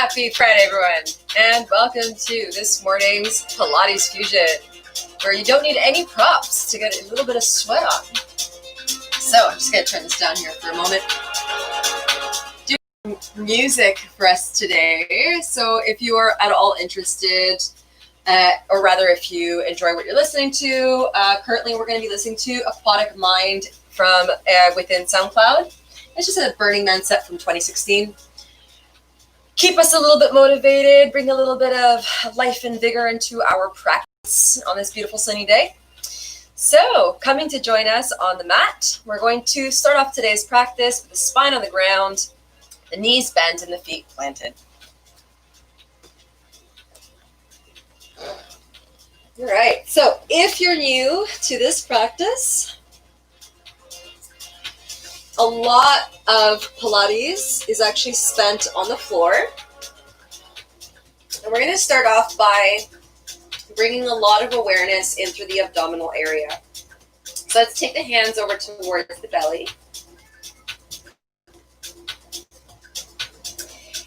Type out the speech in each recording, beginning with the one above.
Happy Friday, everyone, and welcome to this morning's Pilates Fusion, where you don't need any props to get a little bit of sweat on. So I'm just going to turn this down here for a moment. Do music for us today. So if you are at all interested, or rather if you enjoy what you're listening to, currently we're going to be listening to Aquatic Mind from within SoundCloud. It's just a Burning Man set from 2016. Keep us a little bit motivated, bring a little bit of life and vigor into our practice on this beautiful sunny day. So, coming to join us on the mat, we're going to start off today's practice with the spine on the ground, the knees bent, and the feet planted. All right, so if you're new to this practice, a lot of Pilates is actually spent on the floor. And we're going to start off by bringing a lot of awareness in through the abdominal area. So let's take the hands over towards the belly.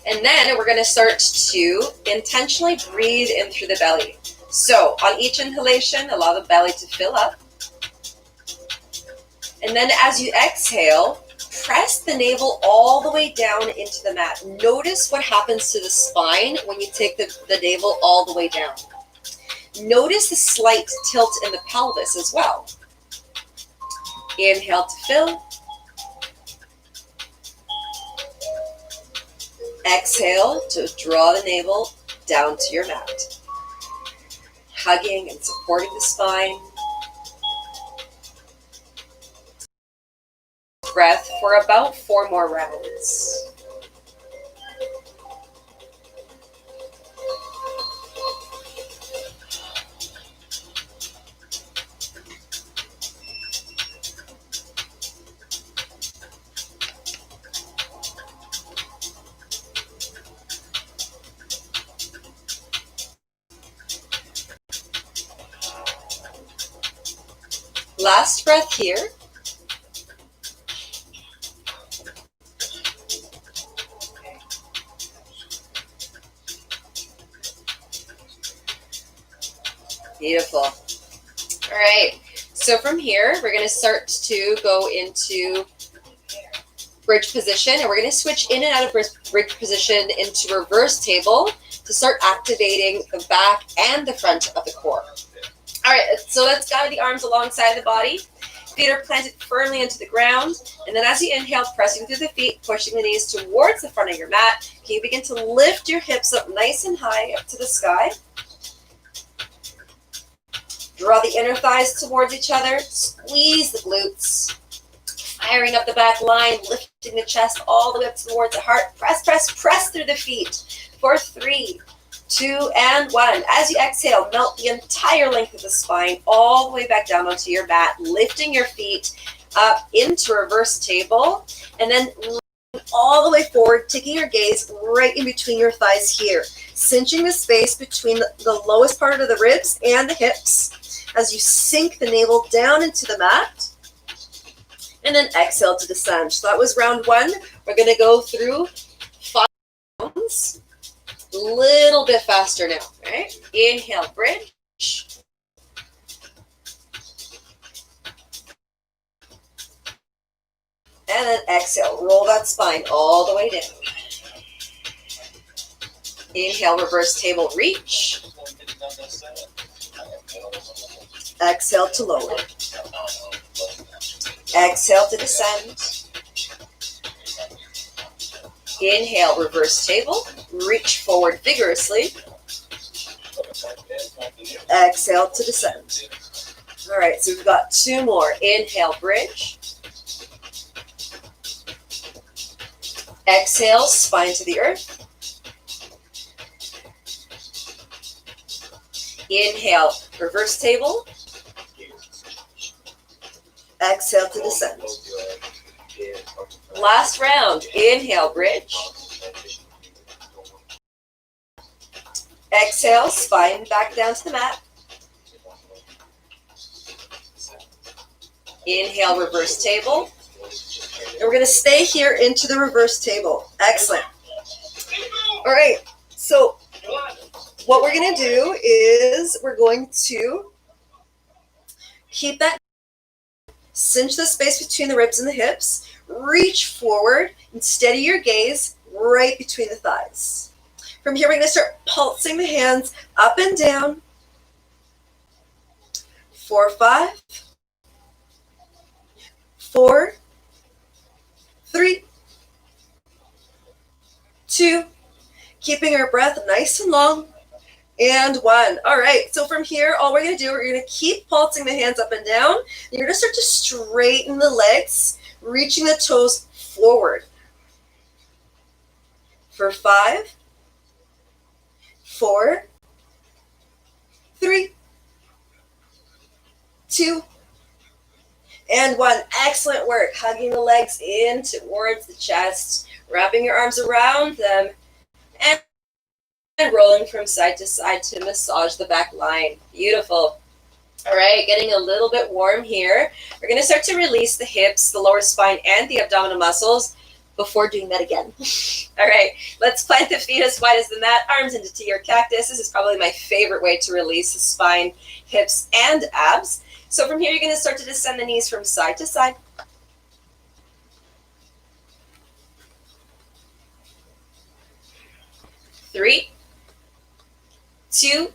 And then we're going to start to intentionally breathe in through the belly. So on each inhalation, allow the belly to fill up. And then as you exhale, press the navel all the way down into the mat. Notice what happens to the spine when you take the navel all the way down. Notice the slight tilt in the pelvis as well. Inhale to fill. Exhale to draw the navel down to your mat. Hugging and supporting the spine. Breath for about 4 more rounds. Last breath here. Beautiful. All right, so from here, we're going to start to go into bridge position, and we're going to switch in and out of bridge position into reverse table to start activating the back and the front of the core. All right, so let's guide the arms alongside the body. Feet are planted firmly into the ground, and then as you inhale, pressing through the feet, pushing the knees towards the front of your mat, can you begin to lift your hips up nice and high up to the sky? Draw the inner thighs towards each other, squeeze the glutes, firing up the back line, lifting the chest all the way up towards the heart. Press, press, press through the feet for 3, 2, and 1. As you exhale, melt the entire length of the spine all the way back down onto your mat, lifting your feet up into reverse table, and then all the way forward, taking your gaze right in between your thighs here, cinching the space between the lowest part of the ribs and the hips as you sink the navel down into the mat, and then exhale to descend. So that was round 1. We're going to go through 5 rounds, a little bit faster now, right? Inhale, bridge. And then exhale, roll that spine all the way down. Inhale, reverse table, reach. Exhale to lower. Exhale to descend. Inhale, reverse table, reach forward vigorously. Exhale to descend. All right, so we've got 2 more. Inhale, bridge. Exhale, spine to the earth. Inhale, reverse table. Exhale to descend. Last round. Inhale, bridge. Exhale, spine back down to the mat. Inhale, reverse table. And we're going to stay here into the reverse table. Excellent. All right. So what we're going to do is we're going to keep that, cinch the space between the ribs and the hips, reach forward and steady your gaze right between the thighs. From here, we're going to start pulsing the hands up and down. 4, 5, 4, 3, 2, keeping our breath nice and long, and 1. All right, so from here, all we're going to do, we're going to keep pulsing the hands up and down. You're going to start to straighten the legs, reaching the toes forward. For 5, 4, 3, 2, and 1. Excellent work. Hugging the legs in towards the chest, wrapping your arms around them, and rolling from side to side to massage the back line. Beautiful. All right, getting a little bit warm here. We're going to start to release the hips, the lower spine, and the abdominal muscles before doing that again. All right, let's plant the feet as wide as the mat, arms into your cactus. This is probably my favorite way to release the spine, hips, and abs. So from here, you're going to start to descend the knees from side to side. 3, 2,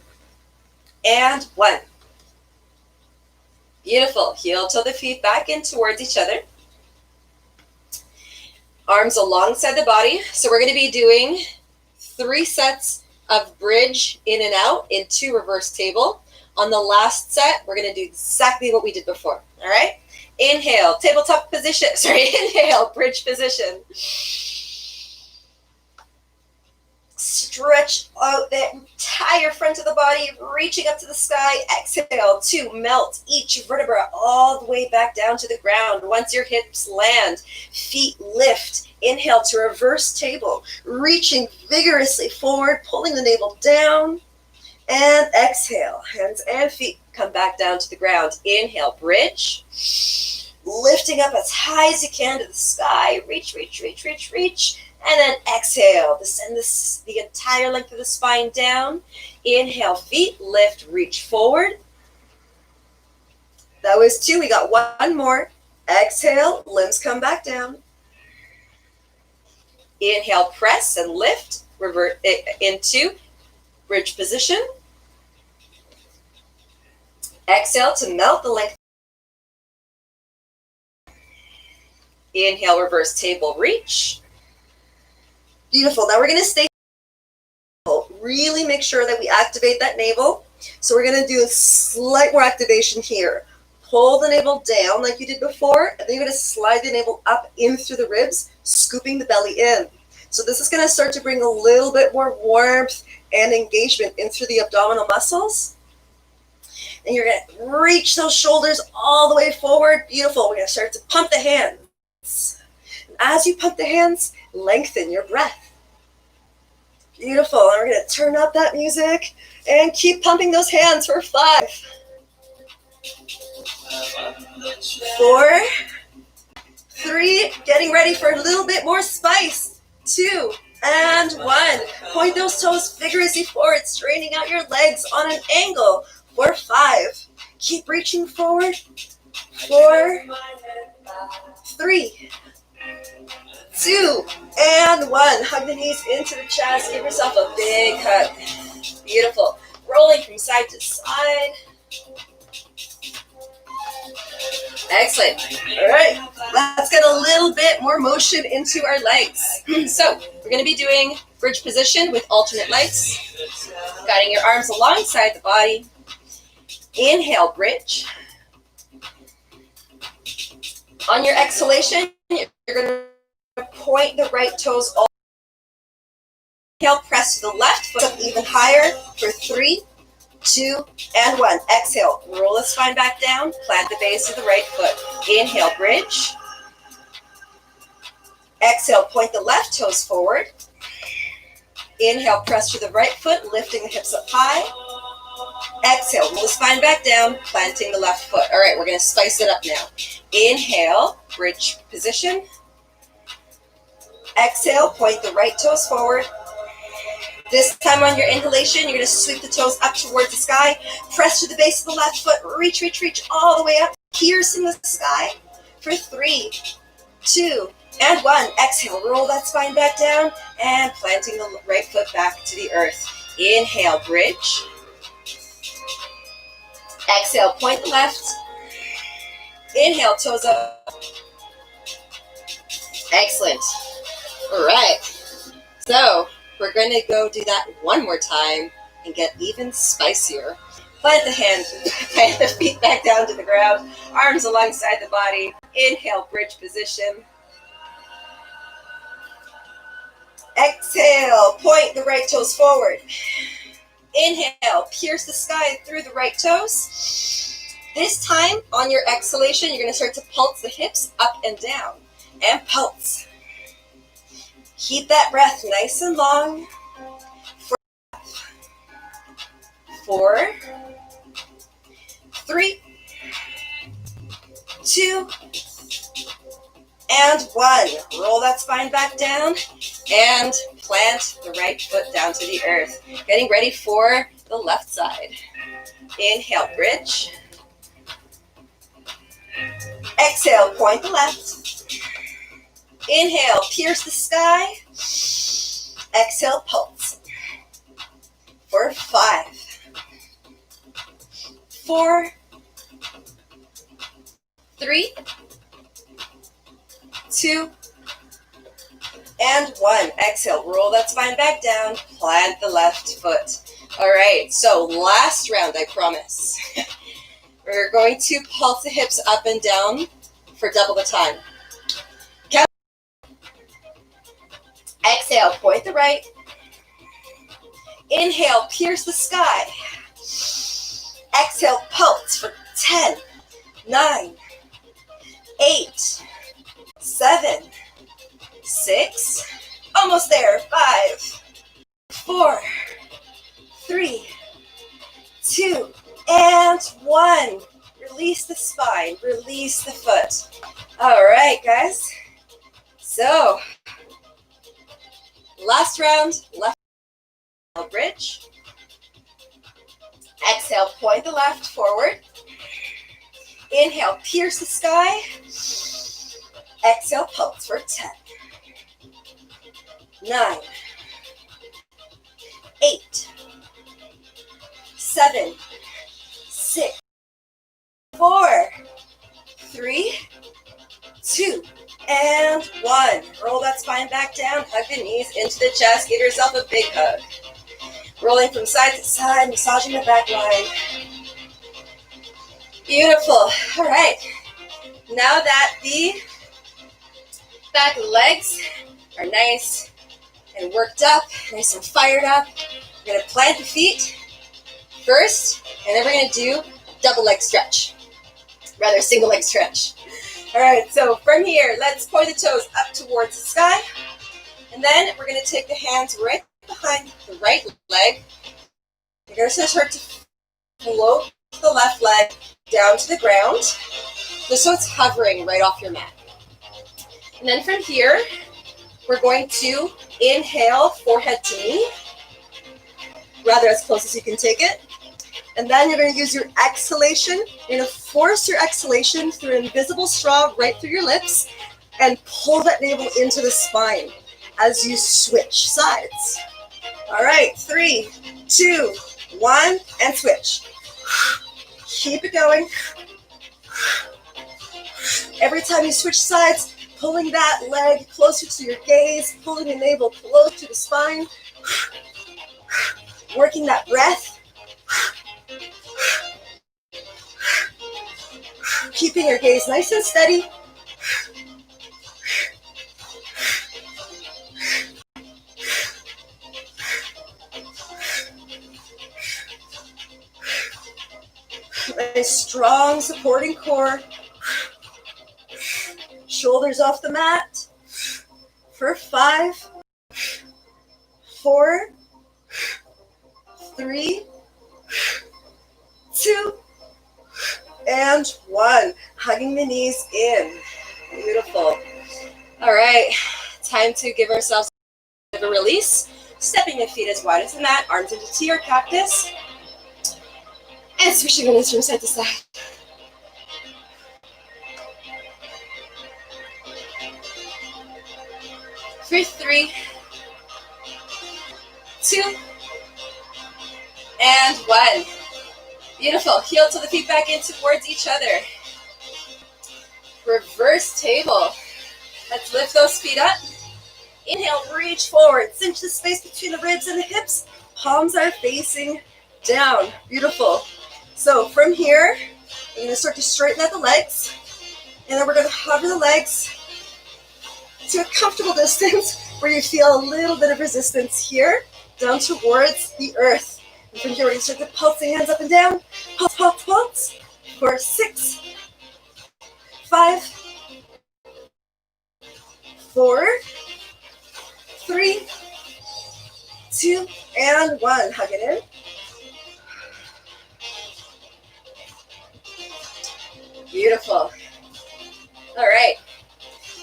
and 1. Beautiful. Heel toe the feet back in towards each other. Arms alongside the body. So we're going to be doing 3 sets of bridge in and out into reverse table. On the last set, we're going to do exactly what we did before. All right? Inhale, tabletop position. Inhale, bridge position. Stretch out the entire front of the body, reaching up to the sky. Exhale to melt each vertebra all the way back down to the ground. Once your hips land, feet lift. Inhale to reverse table, reaching vigorously forward, pulling the navel down. And exhale, hands and feet come back down to the ground. Inhale, bridge. Lifting up as high as you can to the sky. Reach, reach, reach, reach, reach. And then exhale, descend the entire length of the spine down. Inhale, feet lift, reach forward. That was 2. We got 1 more. Exhale, limbs come back down. Inhale, press and lift. Revert into bridge position. Exhale to melt the length. Inhale, reverse table, reach. Beautiful. Now we're going to stay. Really make sure that we activate that navel. So we're going to do a slight more activation here. Pull the navel down like you did before, and then you're going to slide the navel up in through the ribs, scooping the belly in. So this is going to start to bring a little bit more warmth and engagement in through the abdominal muscles. And you're going to reach those shoulders all the way forward. Beautiful. We're going to start to pump the hands. And as you pump the hands, lengthen your breath. Beautiful. And we're going to turn up that music and keep pumping those hands for 5, 4, 3, getting ready for a little bit more spice. 2, and 1. Point those toes vigorously forward, straightening out your legs on an angle. For 5. Keep reaching forward. 4, 3, 2, and 1. Hug the knees into the chest. Give yourself a big hug. Beautiful. Rolling from side to side. Excellent. All right. Let's get a little bit more motion into our legs. So we're going to be doing bridge position with alternate legs. Guiding your arms alongside the body. Inhale, bridge. On your exhalation, you're going to point the right toes all. Inhale, press to the left, foot up even higher for 3, 2, and 1. Exhale, roll the spine back down, plant the base of the right foot. Inhale, bridge. Exhale, point the left toes forward. Inhale, press to the right foot, lifting the hips up high. Exhale, roll the spine back down, planting the left foot. All right, we're going to spice it up now. Inhale, bridge position. Exhale, point the right toes forward. This time on your inhalation, you're going to sweep the toes up towards the sky. Press to the base of the left foot. Reach, reach, reach all the way up, piercing the sky for 3, 2, and 1. Exhale, roll that spine back down and planting the right foot back to the earth. Inhale, bridge. Exhale, point the left. Inhale, toes up. Excellent. All right. So we're going to go do that one more time and get even spicier. Plant the hands, plant the feet back down to the ground, arms alongside the body. Inhale, bridge position. Exhale, point the right toes forward. Inhale, pierce the sky through the right toes. This time, on your exhalation, you're going to start to pulse the hips up and down. And pulse. Keep that breath nice and long. 4, 3, 2, and 1. Roll that spine back down and plant the right foot down to the earth. Getting ready for the left side. Inhale, bridge. Exhale, point the left. Inhale, pierce the sky. Exhale, pulse. For 5, 4, 3, 2, and 1. Exhale, roll that spine back down, plant the left foot. All right, so last round, I promise. We're going to pulse the hips up and down for double the time. Count. Exhale, point the right. Inhale, pierce the sky. Exhale, pulse for 10, 9, 8, 7, 6, almost there, 5, 4, 3, 2, and 1. Release the spine, release the foot. All right, guys. So, last round, left bridge. Exhale, point the left forward. Inhale, pierce the sky. Exhale, pulse for 10, 9, 8, 7, 6, 4, 3, 2, and 1. Roll that spine back down, hug the knees into the chest, give yourself a big hug. Rolling from side to side, massaging the back line. Beautiful. All right. Now that the back legs are nice and worked up, nice and fired up, we're going to plant the feet first, and then we're going to do double leg stretch, rather single leg stretch. All right, so from here, let's point the toes up towards the sky, and then we're going to take the hands right behind the right leg. You're going to start to float the left leg down to the ground, just so it's hovering right off your mat. And then from here, we're going to inhale, forehead to knee, rather as close as you can take it. And then you're going to use your exhalation. You're going to force your exhalation through an invisible straw right through your lips and pull that navel into the spine as you switch sides. All right, 3, 2, 1, and switch. Keep it going. Every time you switch sides, pulling that leg closer to your gaze, pulling the navel close to the spine, working that breath. Keeping your gaze nice and steady. Nice strong supporting core. Shoulders off the mat. For 5, 4, 3, 2, and 1. Hugging the knees in. Beautiful. All right, time to give ourselves a release. Stepping the feet as wide as the mat, arms into T or cactus, and switching the knees from side to side. For 3, 2, and 1. Beautiful. Heel to the feet back in towards each other. Reverse table. Let's lift those feet up. Inhale, reach forward. Cinch the space between the ribs and the hips. Palms are facing down. Beautiful. So from here, we're going to start to straighten out the legs. And then we're going to hover the legs to a comfortable distance where you feel a little bit of resistance here, down towards the earth. And from here, we're going to start the pulsing hands up and down. Pulse, pulse, pulse. For 6, 5, 4, 3, 2, and 1. Hug it in. Beautiful. All right.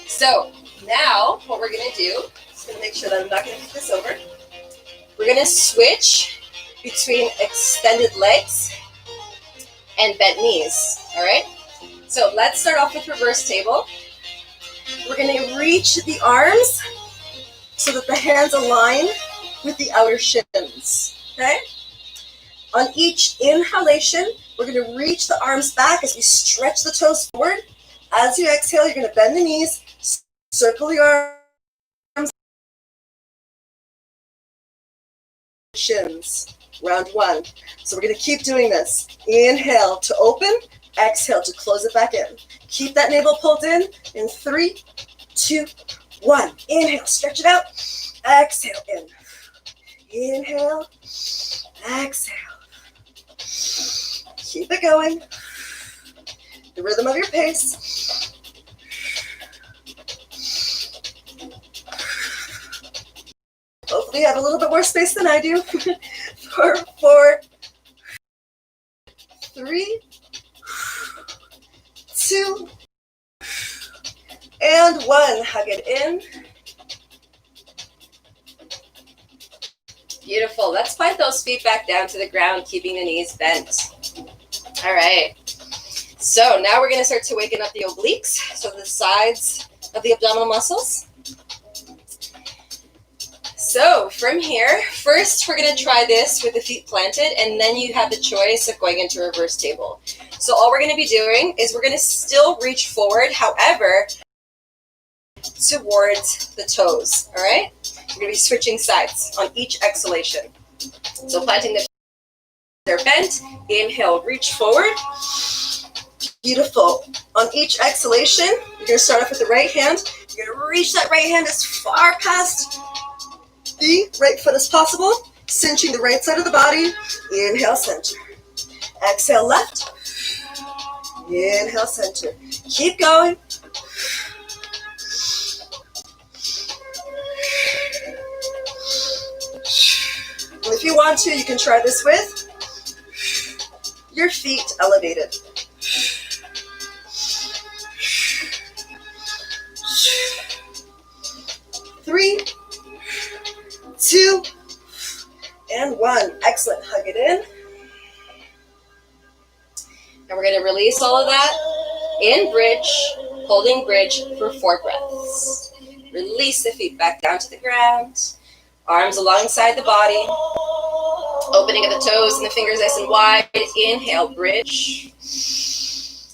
So now what we're going to do, just going to make sure that I'm not going to flip this over. We're going to switch between extended legs and bent knees. All right. So let's start off with reverse table. We're going to reach the arms so that the hands align with the outer shins. Okay. On each inhalation, we're going to reach the arms back as we stretch the toes forward. As you exhale, you're going to bend the knees, circle the arms, shins, round 1. So we're going to keep doing this. Inhale to open, exhale to close it back in. Keep that navel pulled in 3, 2, 1. Inhale, stretch it out, exhale in. Inhale, exhale. Keep it going. The rhythm of your pace. Hopefully you have a little bit more space than I do. 4, 3, 2, and 1. Hug it in. Beautiful. Let's plant those feet back down to the ground, keeping the knees bent. All right. So now we're going to start to waken up the obliques, so the sides of the abdominal muscles. So from here, first we're going to try this with the feet planted, and then you have the choice of going into reverse table. So all we're going to be doing is we're going to still reach forward, however, towards the toes, all right? We're going to be switching sides on each exhalation. So planting the feet, they're bent. Inhale, reach forward. Beautiful. On each exhalation, you're going to start off with the right hand. You're going to reach that right hand as far past the right foot as possible, cinching the right side of the body. Inhale, center. Exhale, left. Inhale, center. Keep going. And if you want to, you can try this with your feet elevated. 3, 2, and 1. Excellent. Hug it in. And we're going to release all of that in bridge, holding bridge for 4 breaths. Release the feet back down to the ground. Arms alongside the body. Opening of the toes and the fingers nice and wide. Inhale, bridge.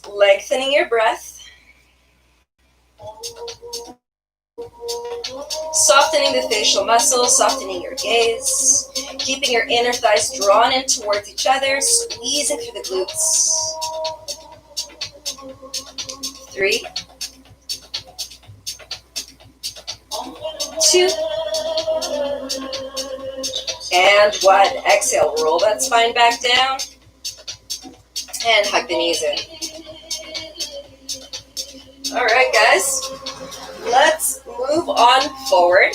Lengthening your breath. Softening the facial muscles, softening your gaze. Keeping your inner thighs drawn in towards each other. Squeezing through the glutes. 3, 2, and 1. Exhale, roll that spine back down and hug the knees in. All right, guys, let's move on forward.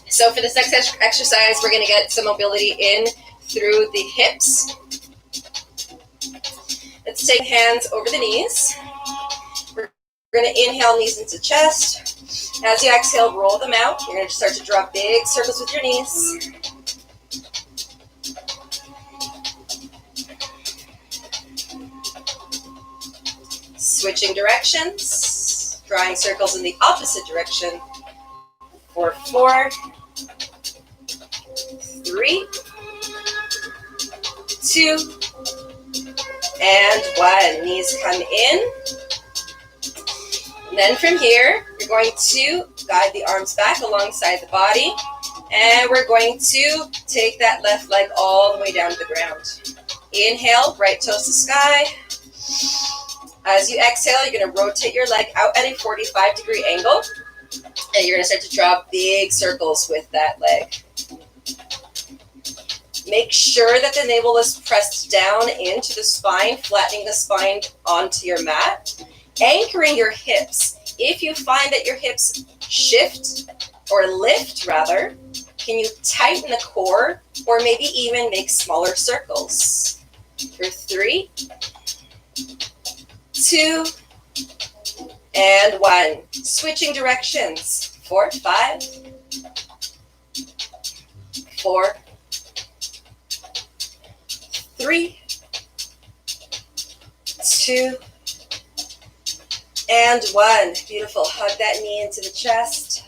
So for this next exercise, we're going to get some mobility in through the hips. Let's take hands over the knees. We're We're going to inhale, knees into chest. As you exhale, roll them out. You're going to start to draw big circles with your knees. Switching directions, drawing circles in the opposite direction. For 4, 3, 2, and 1. Knees come in. And then from here, you're going to guide the arms back alongside the body. And we're going to take that left leg all the way down to the ground. Inhale, right toes to sky. As you exhale, you're going to rotate your leg out at a 45-degree angle. And you're going to start to draw big circles with that leg. Make sure that the navel is pressed down into the spine, flattening the spine onto your mat. Anchoring your hips. If you find that your hips shift or lift rather, can you tighten the core or maybe even make smaller circles? For 3, 2, and 1. Switching directions. 4, 5, 4, 3, 2, and 1. Beautiful. Hug that knee into the chest.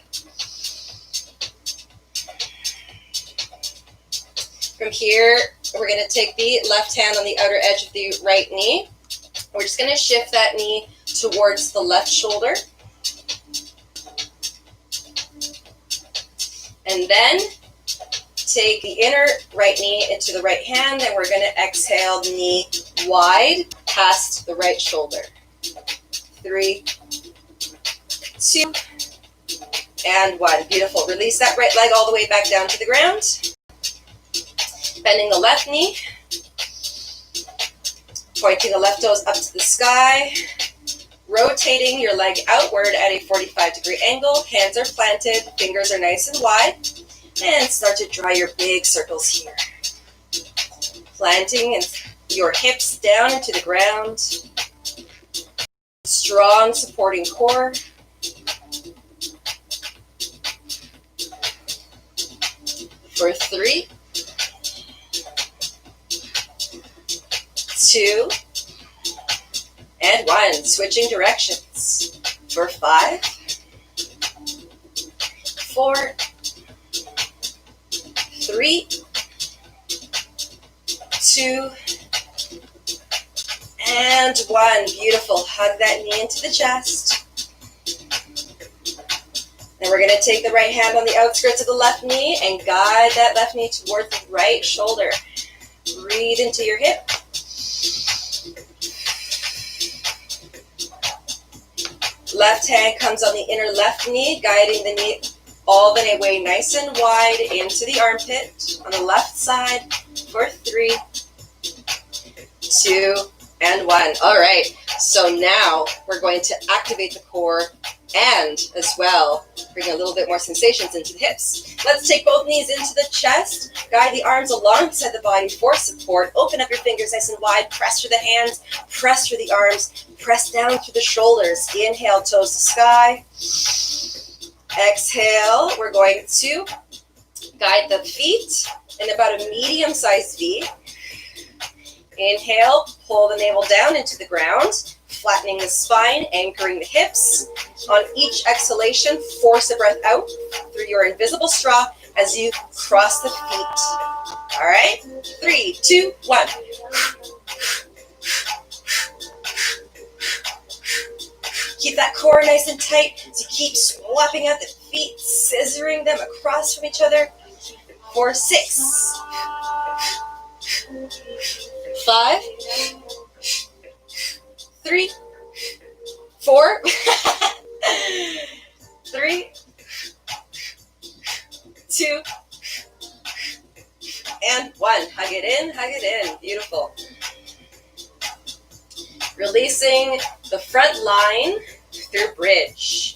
From here, we're going to take the left hand on the outer edge of the right knee. We're just going to shift that knee towards the left shoulder. And then take the inner right knee into the right hand, and we're going to exhale the knee wide past the right shoulder. 3, 2, and 1. Beautiful. Release that right leg all the way back down to the ground. Bending the left knee. Pointing the left toes up to the sky. Rotating your leg outward at a 45-degree angle. Hands are planted. Fingers are nice and wide. And start to draw your big circles here. Planting your hips down into the ground. Strong supporting core. For 3, 2, and 1. Switching directions. For 5, 4, 3, 2, and 1. Beautiful. Hug that knee into the chest. And we're going to take the right hand on the outskirts of the left knee and guide that left knee toward the right shoulder. Breathe into your hip. Left hand comes on the inner left knee, guiding the knee all the way nice and wide into the armpit on the left side. For 3, 2, and 1. All right, so now we're going to activate the core and as well bring a little bit more sensations into the hips. Let's take both knees into the chest, guide the arms alongside the body for support, open up your fingers nice and wide, press through the hands, press through the arms, press down through the shoulders. Inhale, toes to sky. Exhale, we're going to guide the feet in about a medium-sized V. Inhale, pull the navel down into the ground, flattening the spine, anchoring the hips. On each exhalation, force a breath out through your invisible straw as you cross the feet. All right? 3, 2, 1. Keep that core nice and tight as you keep swapping out the feet, scissoring them across from each other. For 6, 5, 3, 4, 3, 2, and 1. Hug it in, hug it in. Beautiful. Releasing the front line through bridge.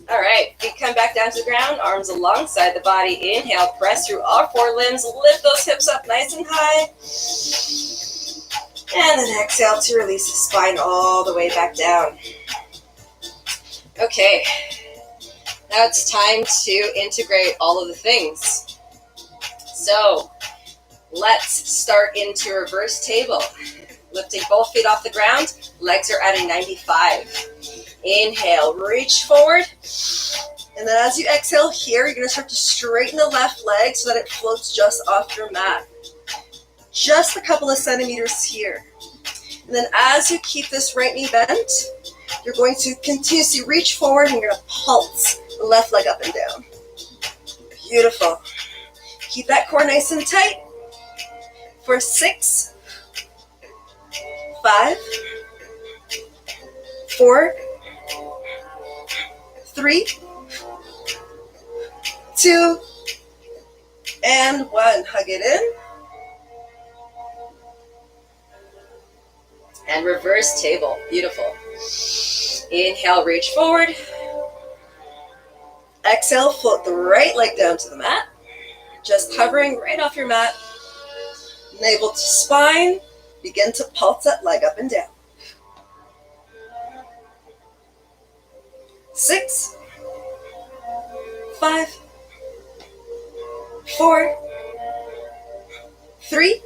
All right, feet come back down to the ground, arms alongside the body. Inhale, press through all 4 limbs, lift those hips up nice and high. And then exhale to release the spine all the way back down. Okay, now it's time to integrate all of the things. So let's start into reverse table. Lifting both feet off the ground, legs are at a 95. Inhale, reach forward. And then as you exhale here, you're going to start to straighten the left leg so that it floats just off your mat. Just a couple of centimeters here. And then as you keep this right knee bent, you're going to continuously reach forward and you're going to pulse the left leg up and down. Beautiful. Keep that core nice and tight for 6, 5, 4, 3, 2, and 1. Hug it in. And reverse table. Beautiful. Inhale, reach forward. Exhale, float the right leg down to the mat. Just hovering right off your mat. Navel to spine. Begin to pulse that leg up and down. 6, 5, 4, 3,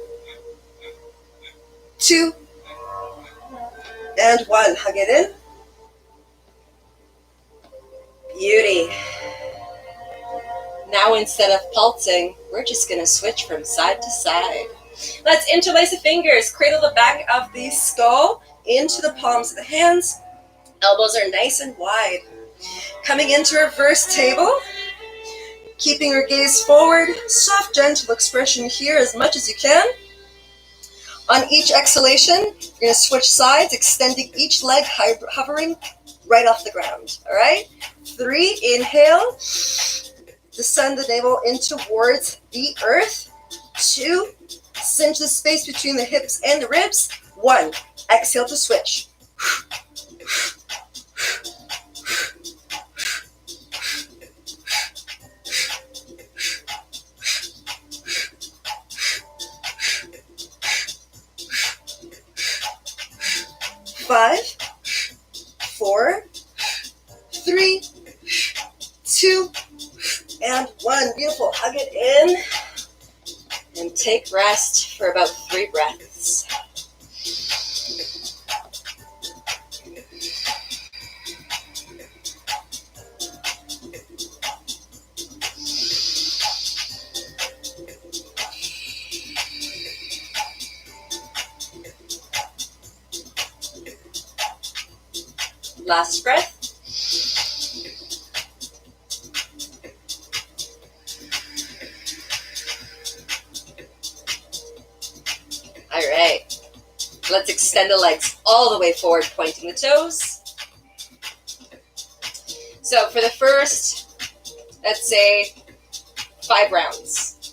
2, and 1. Hug it in. Beauty. Now instead of pulsing, we're just going to switch from side to side. Let's interlace the fingers. Cradle the back of the skull into the palms of the hands. Elbows are nice and wide. Coming into reverse table. Keeping your gaze forward. Soft, gentle expression here as much as you can. On each exhalation, you're going to switch sides, extending each leg, hovering right off the ground. All right? 3, inhale. Descend the navel in towards the earth. 2, cinch the space between the hips and the ribs. 1, exhale to switch. 5, 4, 3, 2, and 1. Beautiful. Hug it in and take rest for about 3 breaths. Last breath. All right. Let's extend the legs all the way forward, pointing the toes. So for the first, let's say, 5 rounds,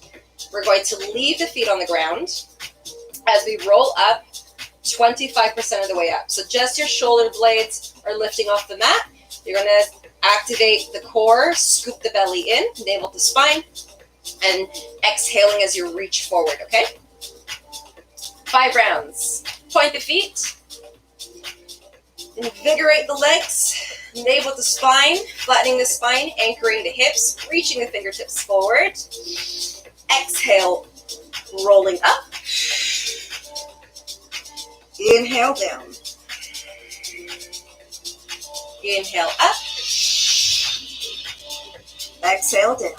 we're going to leave the feet on the ground as we roll up 25% of the way up. So just your shoulder blades are lifting off the mat. You're going to activate the core, scoop the belly in, navel to spine, and exhaling as you reach forward, okay? 5 rounds. Point the feet. Invigorate the legs. Navel to spine, flattening the spine, anchoring the hips, reaching the fingertips forward. Exhale, rolling up. Inhale down. Inhale up. Exhale down.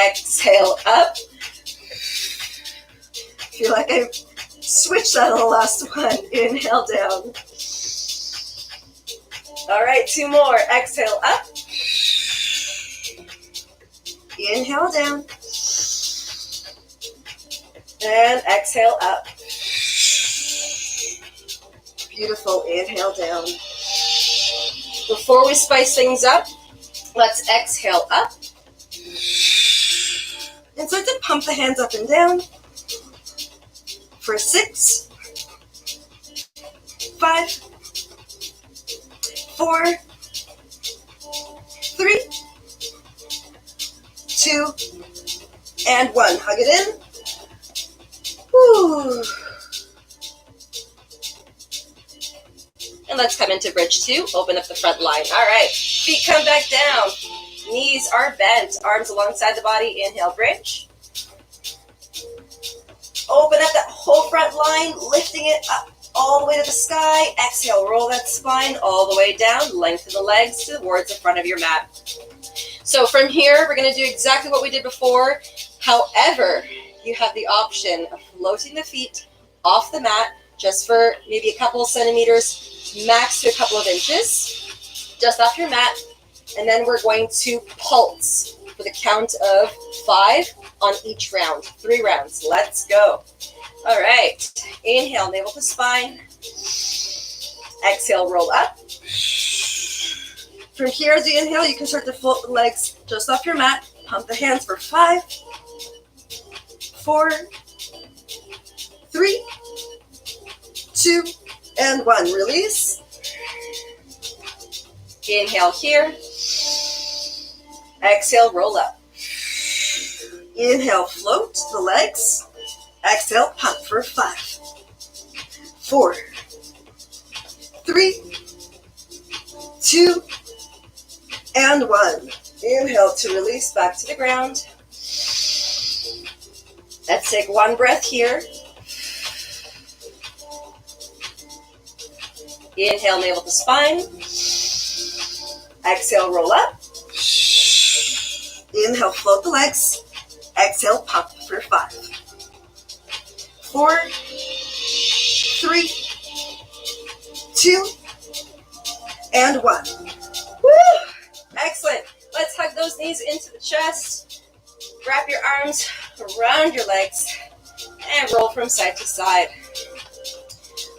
Exhale up. Feel like I switched that on the last one. Inhale down. All right, 2 more. Exhale up. Inhale down. And exhale up. Beautiful. Inhale down. Before we spice things up, let's exhale up. And start to pump the hands up and down. For 6, 5, 4, 3, 2, and 1. Hug it in. Woo. And let's come into bridge 2. Open up the front line. All right, feet come back down. Knees are bent. Arms alongside the body. Inhale, bridge. Open up that whole front line, lifting it up all the way to the sky. Exhale, roll that spine all the way down. Lengthen the legs towards the front of your mat. So from here, we're going to do exactly what we did before. However, you have the option of floating the feet off the mat just for maybe a couple of centimeters, max to a couple of inches, just off your mat. And then we're going to pulse for the count of 5 on each round. 3 rounds. Let's go. All right. Inhale, navel to spine. Exhale, roll up. From here, as you inhale, you can start to float the legs just off your mat. Pump the hands for 5, 4, 3, 2, and 1. Release. Inhale here. Exhale, roll up. Inhale, float the legs. Exhale, pump for 5, 4, 3, 2, and 1. Inhale to release back to the ground. Let's take one breath here. Inhale, navel to spine. Exhale, roll up. Inhale, float the legs. Exhale, pump for 5, 4, 3, 2, and 1. Woo! Excellent. Let's hug those knees into the chest. Wrap your arms around your legs and roll from side to side.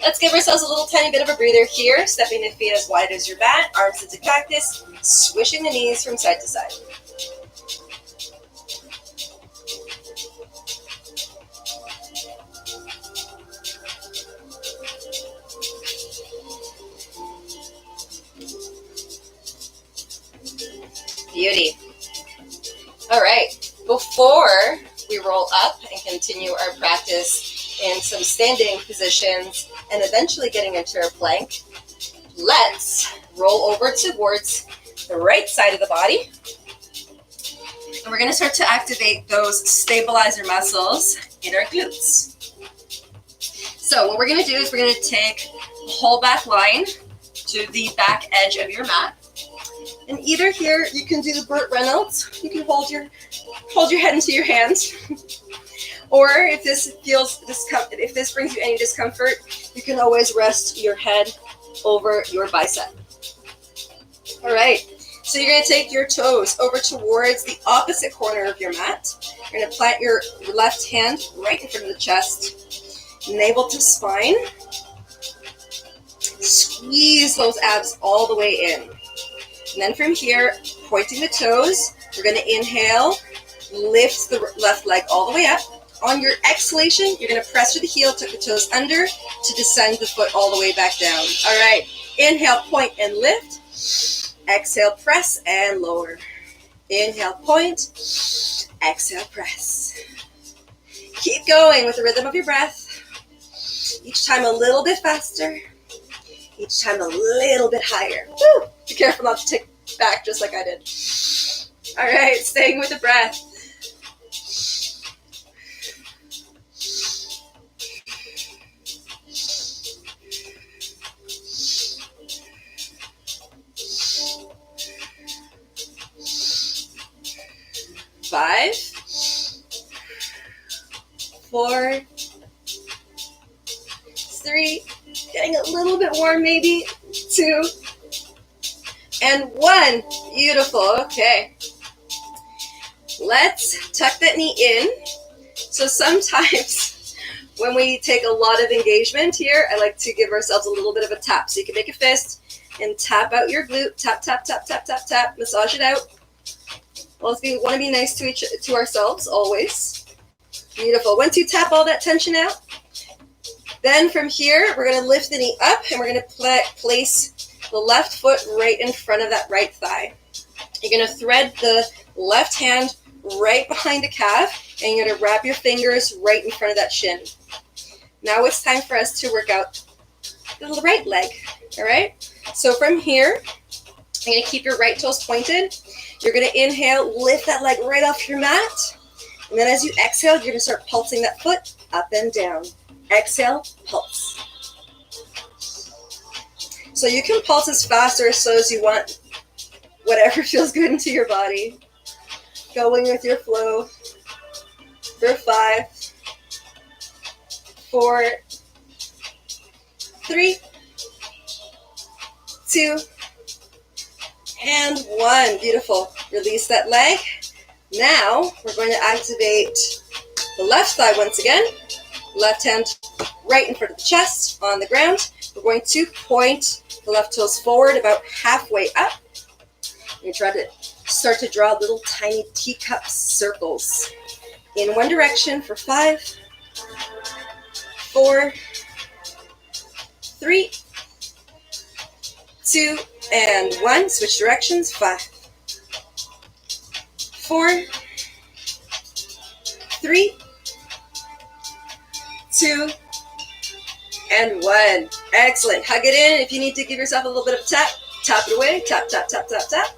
Let's give ourselves a little tiny bit of a breather here. Stepping the feet as wide as your mat, arms into cactus, swishing the knees from side to side. Beauty. All right, before we roll up and continue our practice in some standing positions and eventually getting into our plank, let's roll over towards the right side of the body. And we're going to start to activate those stabilizer muscles in our glutes. So what we're going to do is we're going to take the whole back line to the back edge of your mat. And either here, you can do the Burt Reynolds. You can hold your head into your hands. Or if this if this brings you any discomfort, you can always rest your head over your bicep. All right. So you're going to take your toes over towards the opposite corner of your mat. You're going to plant your left hand right in front of the chest. Navel to spine. Squeeze those abs all the way in. And then from here, pointing the toes, we're going to inhale, lift the left leg all the way up. On your exhalation, you're going to press through the heel, tuck the toes under to descend the foot all the way back down. All right, inhale, point and lift. Exhale, press and lower. Inhale, point. Exhale, press. Keep going with the rhythm of your breath. Each time a little bit faster. Each time a little bit higher. Woo! Be careful not to tick back just like I did. All right, staying with the breath. Five, 4, 3, getting a little bit warm maybe, 2, and 1. Beautiful. Okay. Let's tuck that knee in. So sometimes when we take a lot of engagement here, I like to give ourselves a little bit of a tap. So you can make a fist and tap out your glute. Tap, tap, tap, tap, tap, tap. Massage it out. Well, we want to be nice to ourselves always. Beautiful. Once you tap all that tension out, then from here, we're going to lift the knee up and we're going to place the left foot right in front of that right thigh. You're going to thread the left hand right behind the calf and you're going to wrap your fingers right in front of that shin. Now it's time for us to work out the right leg, all right? So from here, you're gonna keep your right toes pointed. You're gonna inhale, lift that leg right off your mat. And then as you exhale, you're gonna start pulsing that foot up and down. Exhale, pulse. So you can pulse as fast or as slow as you want, whatever feels good into your body. Going with your flow for 5, 4, 3, 2, and 1. Beautiful. Release that leg. Now we're going to activate the left thigh once again. Left hand right in front of the chest on the ground. We're going to point the left toes forward about halfway up. You try to start to draw little tiny teacup circles in one direction for 5, 4, 3, 2, and 1. Switch directions. 5, 4, 3, 2, and 1. Excellent. Hug it in. If you need to give yourself a little bit of a tap, tap it away. Tap, tap, tap, tap, tap.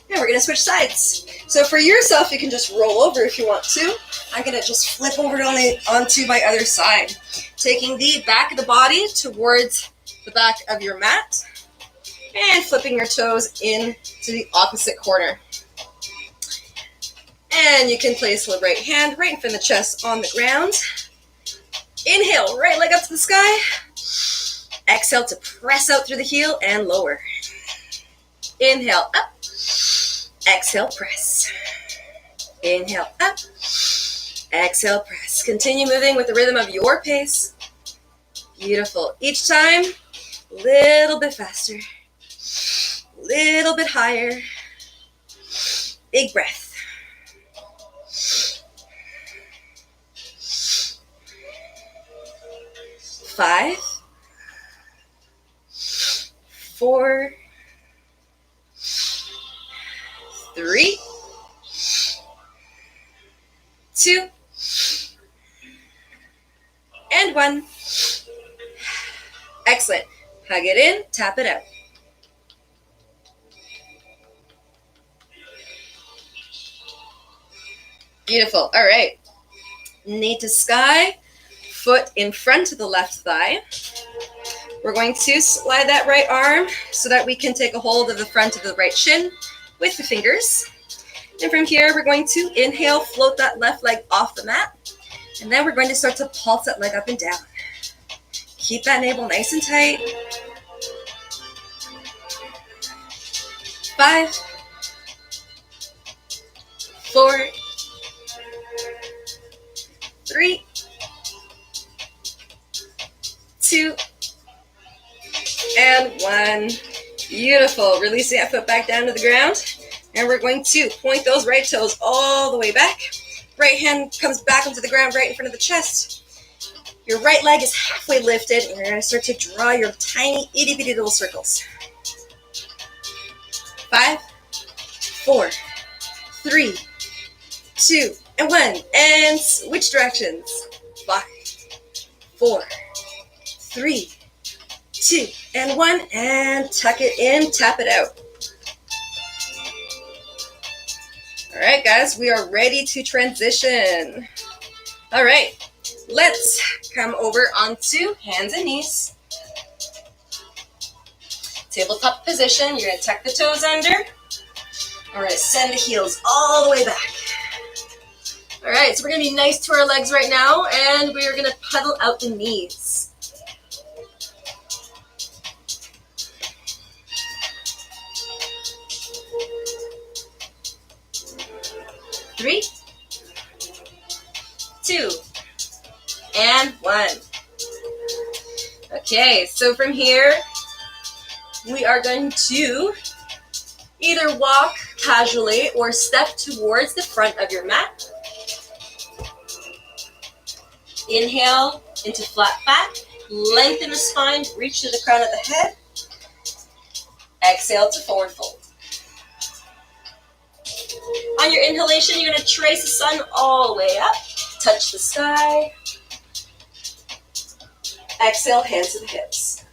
And we're going to switch sides. So for yourself, you can just roll over if you want to. I'm going to just flip over onto my other side. Taking the back of the body towards the back of your mat. And flipping your toes in to the opposite corner. And you can place the right hand right in front of the chest on the ground. Inhale, right leg up to the sky. Exhale to press out through the heel and lower. Inhale, up. Exhale, press. Inhale, up. Exhale, press. Continue moving with the rhythm of your pace. Beautiful. Each time, a little bit faster. Little bit higher. Big breath. 5, 4, 3, 2, and 1. Excellent. Hug it in, tap it out. Beautiful. All right. Knee to sky, foot in front of the left thigh. We're going to slide that right arm so that we can take a hold of the front of the right shin with the fingers. And from here, we're going to inhale, float that left leg off the mat. And then we're going to start to pulse that leg up and down. Keep that navel nice and tight. 5, 4, 3, 2, and 1. Beautiful. Releasing that foot back down to the ground. And we're going to point those right toes all the way back. Right hand comes back onto the ground right in front of the chest. Your right leg is halfway lifted, and you're going to start to draw your tiny itty bitty little circles. 5, 4, 3, 2, and 1. And switch directions. 5, 4, 3, 2, and 1. And tuck it in, tap it out. All right, guys, we are ready to transition. All right, let's come over onto hands and knees. Tabletop position. You're going to tuck the toes under. We're going to send the heels all the way back. All right, so we're going to be nice to our legs right now, and we are going to pedal out the knees. 3, 2, and 1. Okay, so from here, we are going to either walk casually or step towards the front of your mat. Inhale into flat back, lengthen the spine, reach to the crown of the head. Exhale to forward fold. On your inhalation, you're going to trace the sun all the way up, touch the sky. Exhale, hands to the hips.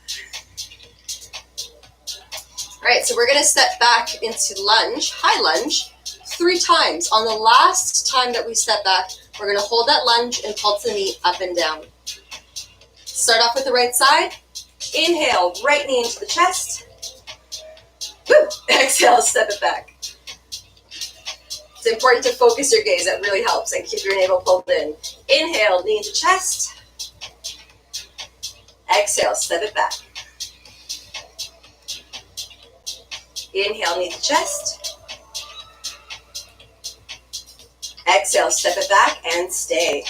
All right, so we're going to step back into lunge, high lunge, 3 times. On the last time that we step back, we're going to hold that lunge and pulse the knee up and down. Start off with the right side. Inhale, right knee into the chest. Woo. Exhale, step it back. It's important to focus your gaze. That really helps, and keep your navel pulled in. Inhale, knee into chest. Exhale, step it back. Inhale, knee to chest. Exhale, step it back and stay.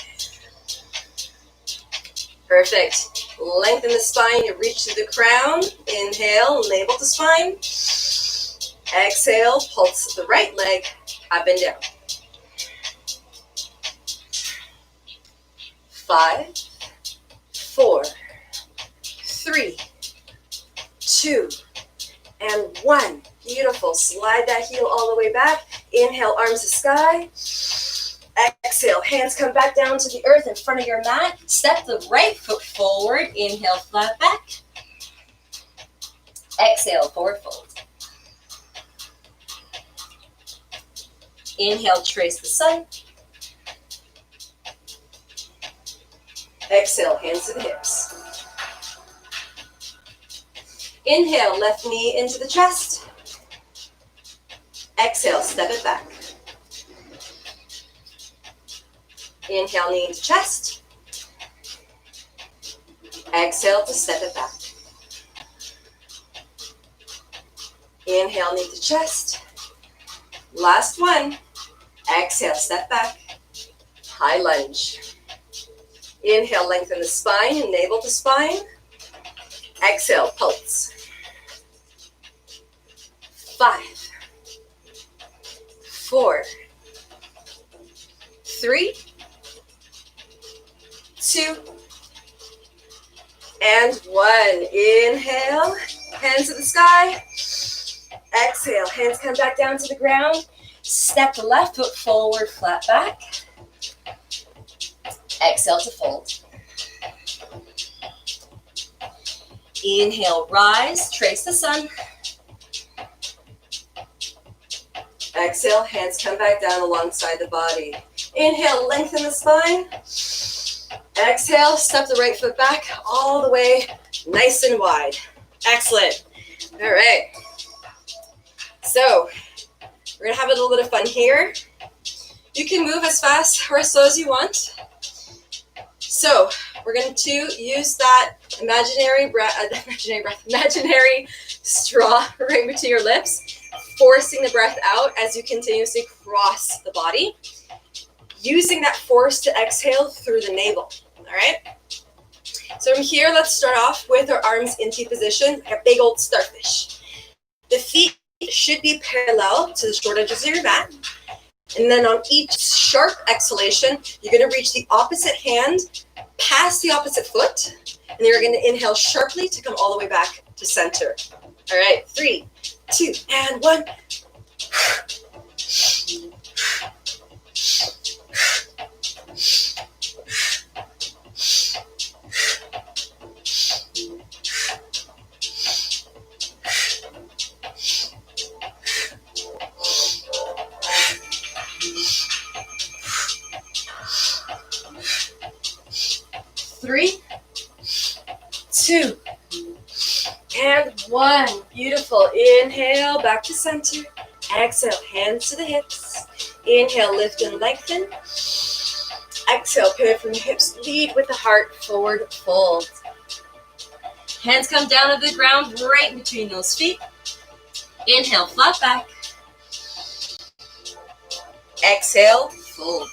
Perfect. Lengthen the spine, you reach to the crown. Inhale, navel to spine. Exhale, pulse the right leg up and down. 5, 4, 3, 2, and 1. Beautiful. Slide that heel all the way back. Inhale, arms to sky. Exhale, hands come back down to the earth in front of your mat. Step the right foot forward. Inhale, flat back. Exhale, forward fold. Inhale, trace the sun. Exhale, hands to the hips. Inhale, left knee into the chest. Exhale, step it back. Inhale, knee into chest. Exhale to step it back. Inhale, knee to chest. Last one. Exhale, step back. High lunge. Inhale, lengthen the spine and navel to spine. Exhale, pulse. 5, 4, 3, 2, and 1. Inhale, hands to the sky. Exhale, hands come back down to the ground. Step the left foot forward, flat back. Exhale to fold. Inhale, rise, trace the sun. Exhale, hands come back down alongside the body. Inhale, lengthen the spine. Exhale, step the right foot back all the way, nice and wide. Excellent. All right. So, we're going to have a little bit of fun here. You can move as fast or as slow as you want. So, we're going to use that imaginary straw right between your lips, forcing the breath out as you continuously cross the body, using that force to exhale through the navel. All right? So from here, let's start off with our arms in T position, like a big old starfish. The feet should be parallel to the short edges of your mat. And then on each sharp exhalation, you're going to reach the opposite hand past the opposite foot. And you're going to inhale sharply to come all the way back to center. All right, 3, 2, and 1. Three, 2, and 1. Beautiful. Inhale, back to center. Exhale, hands to the hips. Inhale, lift and lengthen. Exhale, pivot from the hips. Lead with the heart, forward fold. Hands come down to the ground, right in between those feet. Inhale, flat back. Exhale, fold.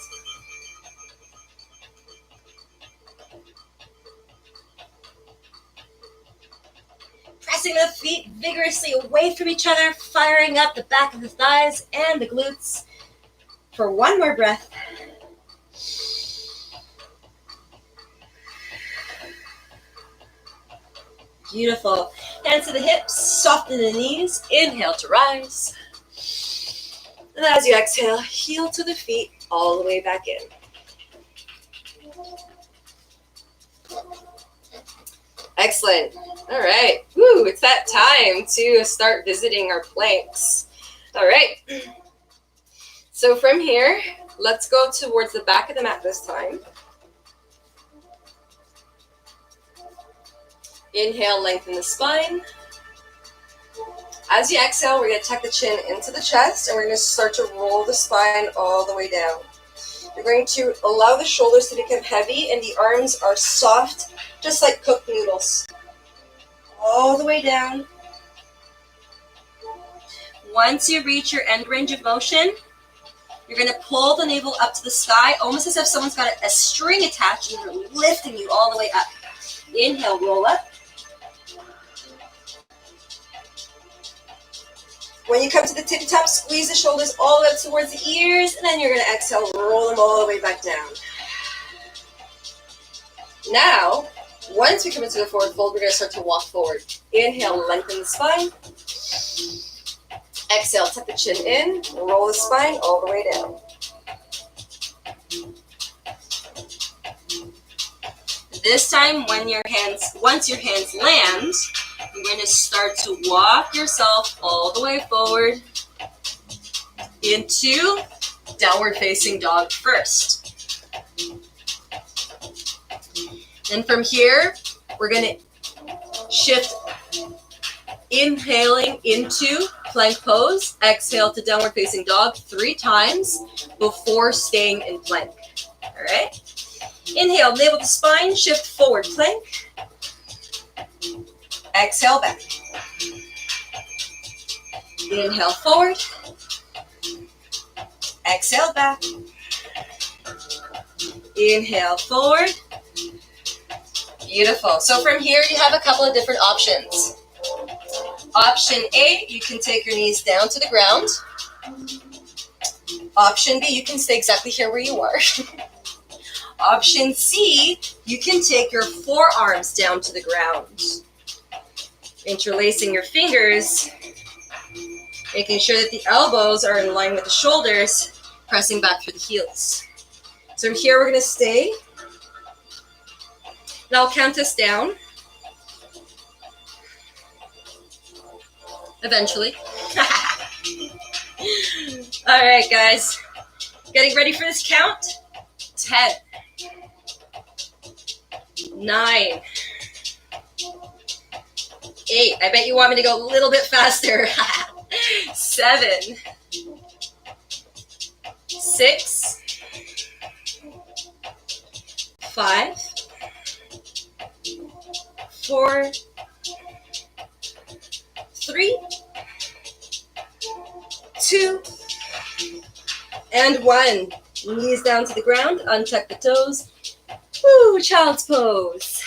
Pressing the feet vigorously away from each other, firing up the back of the thighs and the glutes. For one more breath. Beautiful. Hands to the hips, soften the knees. Inhale to rise. And as you exhale, heel to the feet, all the way back in. Excellent. All right. Woo, it's that time to start visiting our planks. All right. So from here, let's go towards the back of the mat this time. Inhale, lengthen the spine. As you exhale, we're going to tuck the chin into the chest, and we're going to start to roll the spine all the way down. You're going to allow the shoulders to become heavy, and the arms are soft, just like cooked noodles. All the way down. Once you reach your end range of motion, you're going to pull the navel up to the sky, almost as if someone's got a string attached, and they're lifting you all the way up. Inhale, roll up. When you come to the tippy top, squeeze the shoulders all the way up towards the ears, and then you're going to exhale, roll them all the way back down. Now, once we come into the forward fold, we're going to start to walk forward. Inhale, lengthen the spine. Exhale, tuck the chin in, roll the spine all the way down. This time, once your hands land, you're going to start to walk yourself all the way forward into downward facing dog first. And from here, we're going to shift, inhaling into plank pose, exhale to downward facing dog 3 times before staying in plank. All right? Inhale, navel to spine, shift forward plank. Exhale back. Inhale forward. Exhale back. Inhale forward. Beautiful. So from here, you have a couple of different options. Option A, you can take your knees down to the ground. Option B, you can stay exactly here where you are. Option C, you can take your forearms down to the ground. Interlacing your fingers, making sure that the elbows are in line with the shoulders, pressing back through the heels. So from here, we're going to stay. And I'll count us down. Eventually. All right, guys. Getting ready for this count? 10. 9. 8. I bet you want me to go a little bit faster. 7. 6. 5. 4. 3. 2. And 1. Knees down to the ground. Untuck the toes. Woo, child's pose.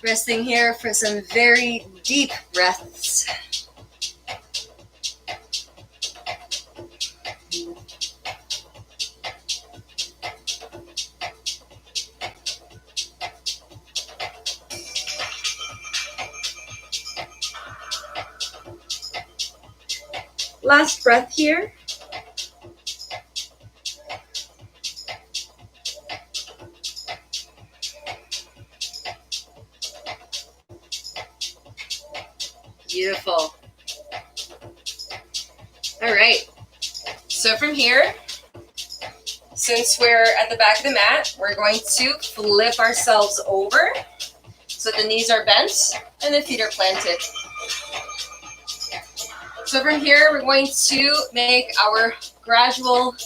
Resting here for some very deep breaths. Last breath here. Beautiful. All right. So from here, since we're at the back of the mat, we're going to flip ourselves over so the knees are bent and the feet are planted. So from here, we're going to make our gradual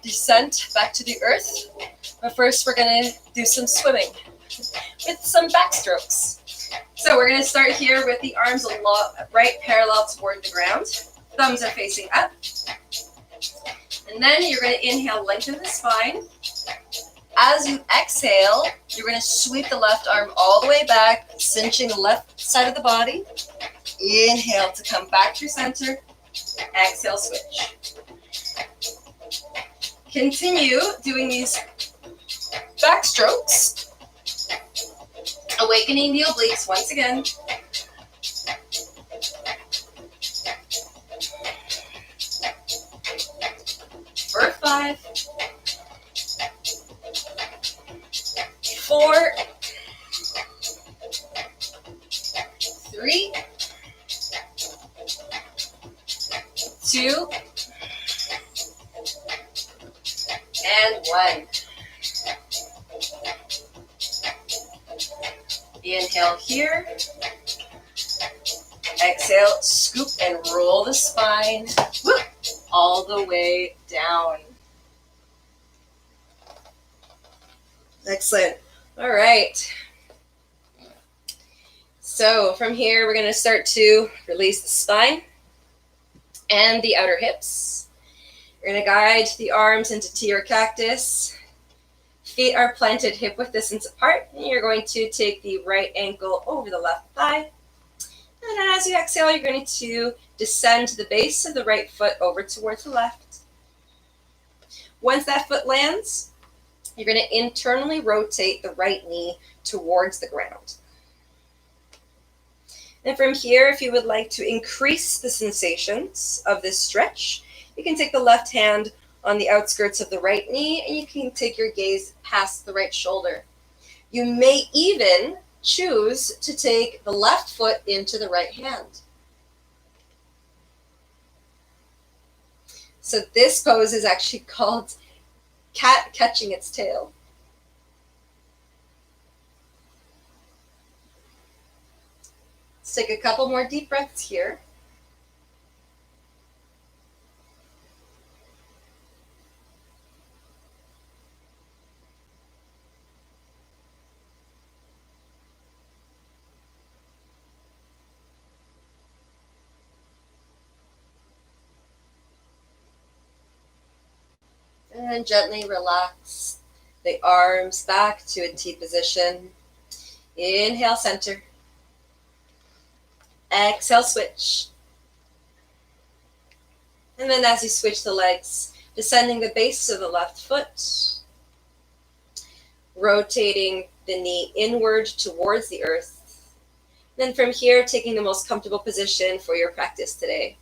descent back to the earth. But first, we're going to do some swimming with some backstrokes. So we're going to start here with the arms right parallel toward the ground. Thumbs are facing up. And then you're going to inhale, lengthen the spine. As you exhale, you're going to sweep the left arm all the way back, cinching the left side of the body. Inhale to come back to center. Exhale, switch. Continue doing these backstrokes. Awakening the obliques once again. 5, 4, 3, 2, and 1. Inhale here. Exhale, scoop and roll the spine all the way down. Excellent. All right. So from here, we're going to start to release the spine and the outer hips. We're going to guide the arms into T or cactus. Feet are planted hip width distance apart. And you're going to take the right ankle over the left thigh. And then as you exhale, you're going to descend the base of the right foot over towards the left. Once that foot lands, you're going to internally rotate the right knee towards the ground. And from here, if you would like to increase the sensations of this stretch, you can take the left hand on the outskirts of the right knee and you can take your gaze past the right shoulder. You may even choose to take the left foot into the right hand. So this pose is actually called cat catching its tail. Let's take a couple more deep breaths here. And then gently relax the arms back to a T position. Inhale, center. Exhale, switch. And then as you switch the legs, descending the base of the left foot, rotating the knee inward towards the earth. Then from here, taking the most comfortable position for your practice today.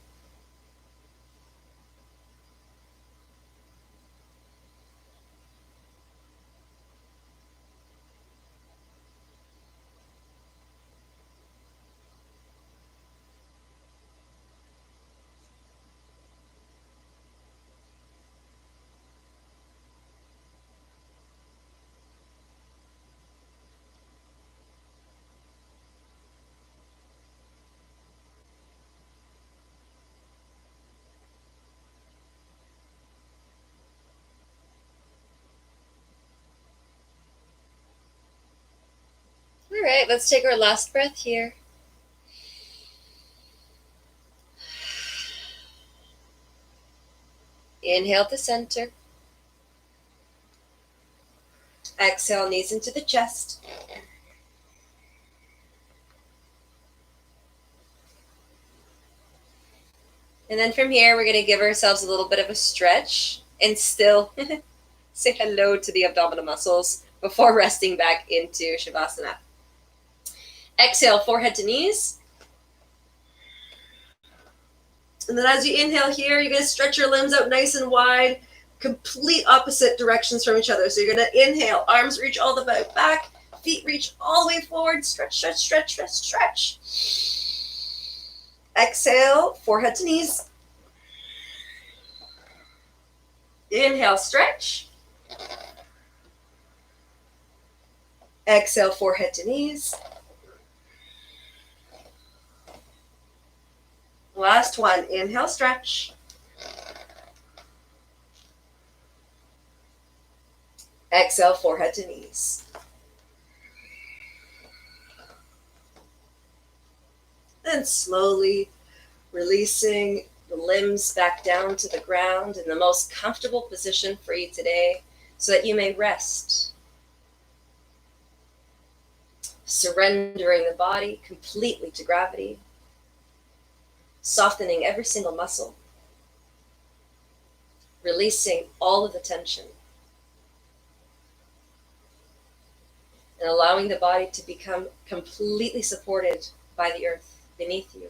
All right, let's take our last breath here. Inhale to center. Exhale, knees into the chest. And then from here, we're going to give ourselves a little bit of a stretch and still say hello to the abdominal muscles before resting back into Shavasana. Exhale, forehead to knees. And then as you inhale here, you're going to stretch your limbs out nice and wide, complete opposite directions from each other. So you're going to inhale, arms reach all the way back, feet reach all the way forward, stretch, stretch, stretch, stretch, stretch. Exhale, forehead to knees. Inhale, stretch. Exhale, forehead to knees. Last one, inhale, stretch. Exhale, forehead to knees. Then slowly releasing the limbs back down to the ground in the most comfortable position for you today so that you may rest. Surrendering the body completely to gravity. Softening every single muscle. Releasing all of the tension. And allowing the body to become completely supported by the earth beneath you.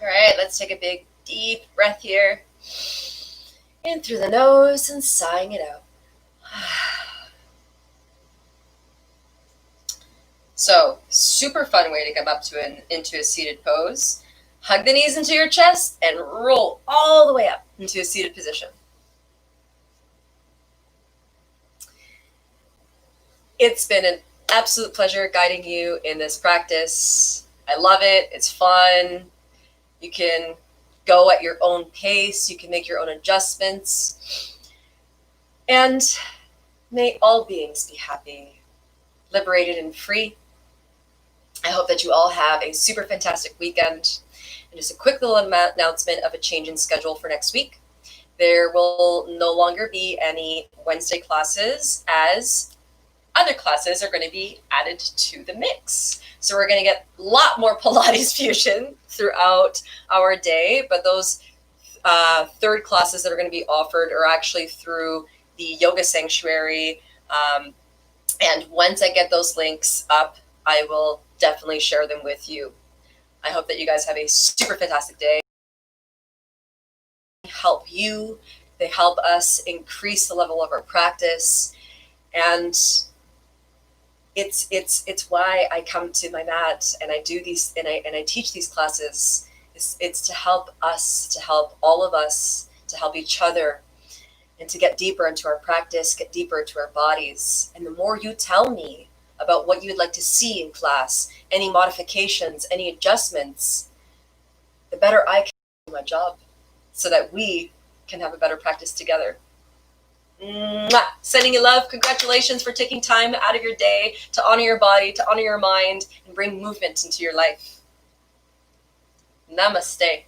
All right, let's take a big, deep breath here. In through the nose and sighing it out. So, super fun way to come up to into a seated pose. Hug the knees into your chest and roll all the way up into a seated position. It's been an absolute pleasure guiding you in this practice. I love it. It's fun. You can go at your own pace. You can make your own adjustments. And may all beings be happy, liberated, and free. I hope that you all have a super fantastic weekend. And just a quick little announcement of a change in schedule for next week. There will no longer be any Wednesday classes, as other classes are going to be added to the mix. So we're going to get a lot more Pilates fusion throughout our day, but those third classes that are going to be offered are actually through the Yoga Sanctuary. And once I get those links up, I will definitely share them with you. I hope that you guys have a super fantastic day. Help you. They help us increase the level of our practice. And it's why I come to my mat and I do these and I teach these classes. It's to help us, to help all of us, to help each other, and to get deeper into our practice, get deeper into our bodies. And the more you tell me about what you'd like to see in class, any modifications, any adjustments, the better I can do my job so that we can have a better practice together. Mwah! Sending you love. Congratulations for taking time out of your day to honor your body, to honor your mind, and bring movement into your life. Namaste.